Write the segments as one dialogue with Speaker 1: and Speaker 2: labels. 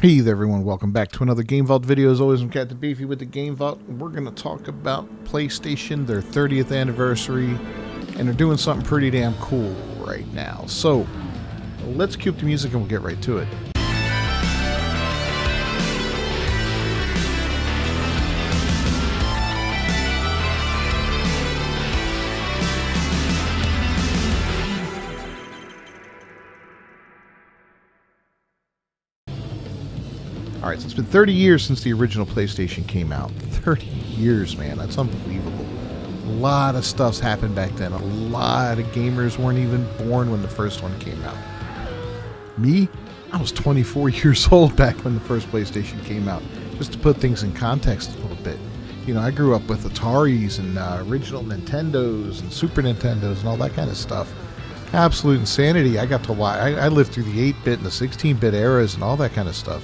Speaker 1: Hey there everyone, welcome back to another Game Vault video. As always, I'm Captain Beefy with the Game Vault. We're going to talk about PlayStation, their 30th anniversary, and they're doing something pretty damn cool right now. So, let's cue up the music and we'll get right to it. Alright, so it's been 30 years since the original PlayStation came out. 30 years, man. That's unbelievable. A lot of stuff's happened back then. A lot of gamers weren't even born when the first one came out. Me? I was 24 years old back when the first PlayStation came out. Just to put things in context a little bit. You know, I grew up with Ataris and original Nintendos and Super Nintendos and all that kind of stuff. Absolute insanity. I got to watch. I lived through the 8-bit and the 16-bit eras and all that kind of stuff.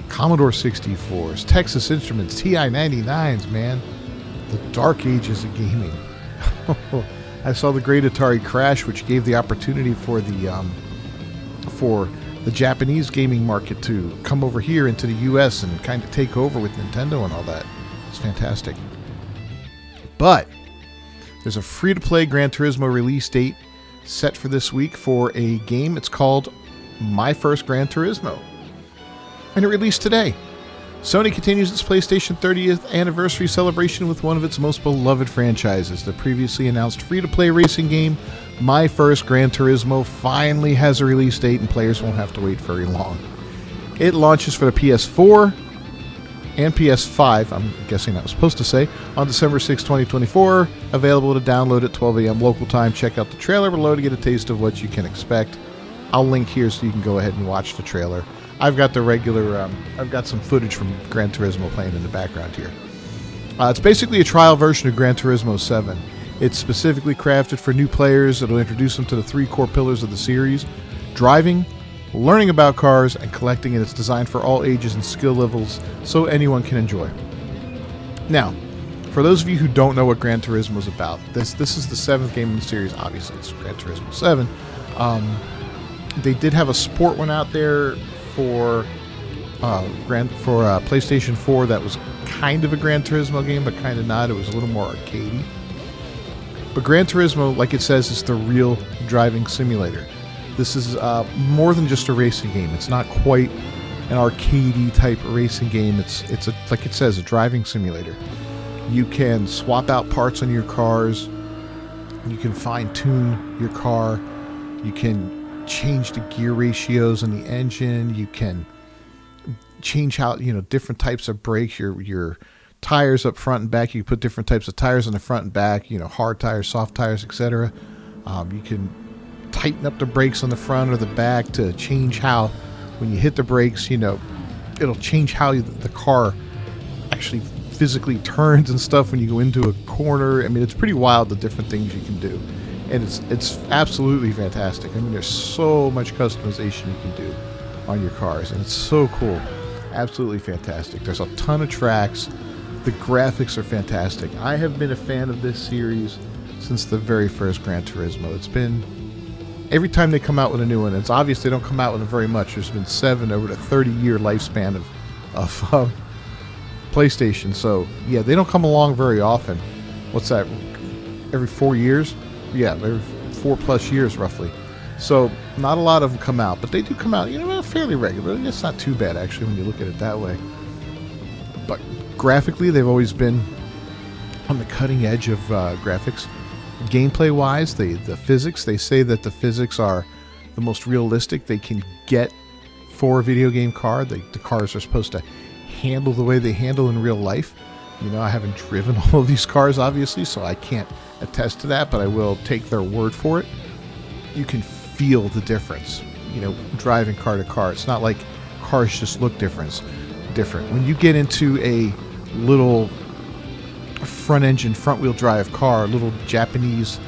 Speaker 1: Commodore 64s, Texas Instruments, TI-99s, man. The dark ages of gaming. I saw the great Atari crash, which gave the opportunity for the Japanese gaming market to come over here into the US and kind of take over with Nintendo and all that. It's fantastic. But there's a free-to-play Gran Turismo release date set for this week for a game. It's called My First Gran Turismo. And it released today. Sony continues its PlayStation 30th anniversary celebration with one of its most beloved franchises. The previously announced free-to-play racing game, My First Gran Turismo, finally has a release date and players won't have to wait very long. It launches for the PS4 and PS5, I'm guessing that was supposed to say, on December 6, 2024. Available to download at 12 a.m. local time. Check out the trailer below to get a taste of what you can expect. I'll link here so you can go ahead and watch the trailer. I've got the regular, I've got some footage from Gran Turismo playing in the background here. It's basically a trial version of Gran Turismo 7. It's specifically crafted for new players. It'll introduce them to the three core pillars of the series: driving, learning about cars, and collecting, and it's designed for all ages and skill levels so anyone can enjoy. Now, for those of you who don't know what Gran Turismo is about, this is the 7th game in the series. Obviously, it's Gran Turismo 7. They did have a sport one out there for PlayStation 4 that was kind of a Gran Turismo game, but kind of not. It was a little more arcadey. But Gran Turismo, like it says, is the real driving simulator. This is more than just a racing game. It's not quite an arcadey type racing game. It's like it says, a driving simulator. You can swap out parts on your cars. You can fine-tune your car. You can change the gear ratios on the engine. You can change how, different types of brakes, your tires up front and back. You can put different types of tires on the front and back, hard tires, soft tires, etc. You can tighten up the brakes on the front or the back to change how, when you hit the brakes, it'll change how the car actually physically turns and stuff when you go into a corner. I mean, it's pretty wild the different things you can do. And it's absolutely fantastic. I mean, there's so much customization you can do on your cars, and it's so cool. Absolutely fantastic. There's a ton of tracks. The graphics are fantastic. I have been a fan of this series since the very first Gran Turismo. It's been, every time they come out with a new one, it's obvious they don't come out with it very much. There's been 7 over the 30-year lifespan of PlayStation. So, yeah, they don't come along very often. What's that? Every 4 years? Yeah, every 4+ years roughly. So not a lot of them come out, but they do come out, fairly regularly. It's not too bad actually when you look at it that way. But graphically, they've always been on the cutting edge of graphics. Gameplay-wise, the physics, they say that the physics are the most realistic they can get for a video game car. The cars are supposed to handle the way they handle in real life. I haven't driven all of these cars, obviously, so I can't attest to that, but I will take their word for it. You can feel the difference, driving car to car. It's not like cars just look different. When you get into a little front-engine, front-wheel drive car, a little Japanese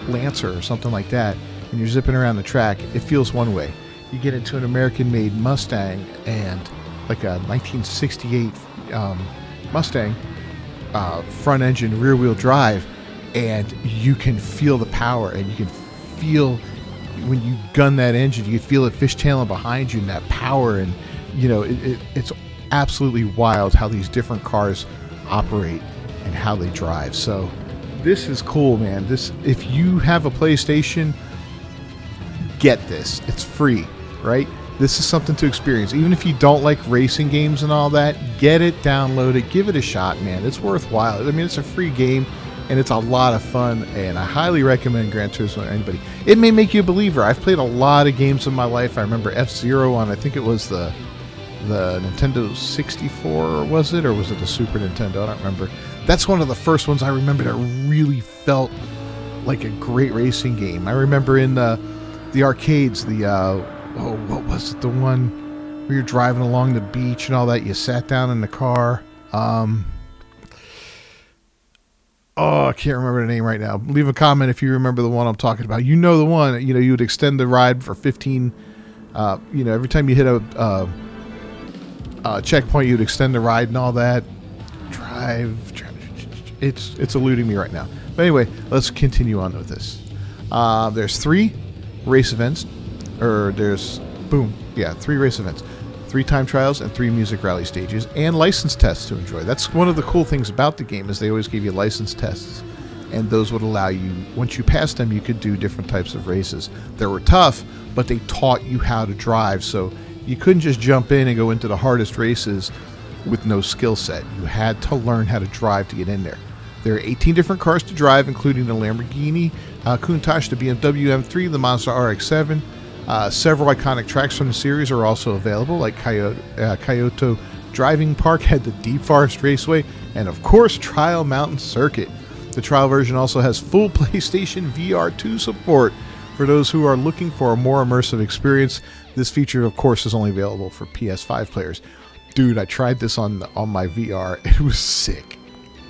Speaker 1: Lancer or something like that, and you're zipping around the track, it feels one way. You get into an American-made Mustang and like a 1968 Mustang, front engine, rear wheel drive, and you can feel the power and you can feel when you gun that engine, you feel it fishtailing behind you and that power, and you know it's absolutely wild how these different cars operate and how they drive. So this is cool, man. This, if you have a PlayStation, get this. It's free, right? This is something to experience. Even if you don't like racing games and all that, get it, download it, give it a shot, man. It's worthwhile. I mean, it's a free game, and it's a lot of fun, and I highly recommend Gran Turismo to anybody. It may make you a believer. I've played a lot of games in my life. I remember F-Zero on, I think it was the Nintendo 64, or was it the Super Nintendo? I don't remember. That's one of the first ones I remember that really felt like a great racing game. I remember in the arcades, what was it? The one where you're driving along the beach and all that. You sat down in the car. I can't remember the name right now. Leave a comment if you remember the one I'm talking about. You know the one. You know, you would extend the ride for 15. Every time you hit a checkpoint, you'd extend the ride and all that. It's eluding me right now. But anyway, let's continue on with this. There's 3 race events. Three race events, 3 time trials, and 3 music rally stages, and license tests to enjoy. That's one of the cool things about the game, is they always give you license tests, and those would allow you, once you passed them, you could do different types of races. They were tough, but they taught you how to drive, so you couldn't just jump in and go into the hardest races with no skill set. You had to learn how to drive to get in there. There are 18 different cars to drive, including the Lamborghini Countach, the BMW M3, the Mazda RX-7. Several iconic tracks from the series are also available, like Kyoto Driving Park had the Deep Forest Raceway, and of course Trial Mountain Circuit. The trial version also has full PlayStation VR 2 support for those who are looking for a more immersive experience. This feature, of course, is only available for PS5 players. Dude, I tried this on my VR. It was sick.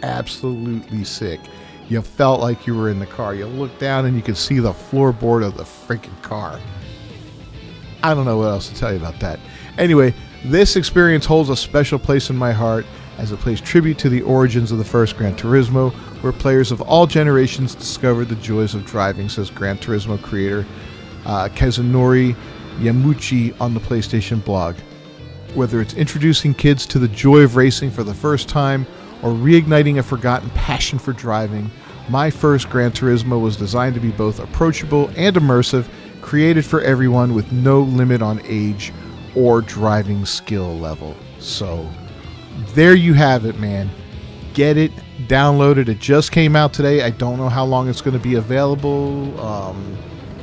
Speaker 1: Absolutely sick. You felt like you were in the car. You looked down and you could see the floorboard of the freaking car. I don't know what else to tell you about that. Anyway, this experience holds a special place in my heart as it pays tribute to the origins of the first Gran Turismo, where players of all generations discovered the joys of driving, says Gran Turismo creator Kazunori Yamuchi on the PlayStation blog. Whether it's introducing kids to the joy of racing for the first time or reigniting a forgotten passion for driving, my first Gran Turismo was designed to be both approachable and immersive, created for everyone with no limit on age or driving skill level. So there you have it, man. Get it, download it. It just came out today. I don't know how long it's going to be available.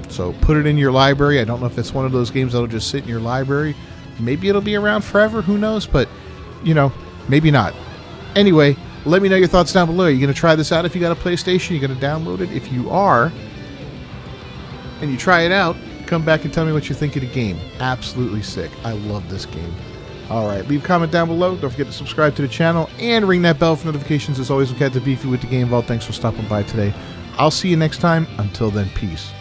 Speaker 1: So put it in your library. I don't know if it's one of those games that'll just sit in your library. Maybe it'll be around forever. Who knows? But, maybe not. Anyway, let me know your thoughts down below. Are you going to try this out if you got a PlayStation? You're going to download it? If you are, and you try it out, come back and tell me what you think of the game. Absolutely sick. I love this game. Alright, leave a comment down below. Don't forget to subscribe to the channel and ring that bell for notifications. As always, we'll catch the beefy with the Game Vault. Thanks for stopping by today. I'll see you next time. Until then, peace.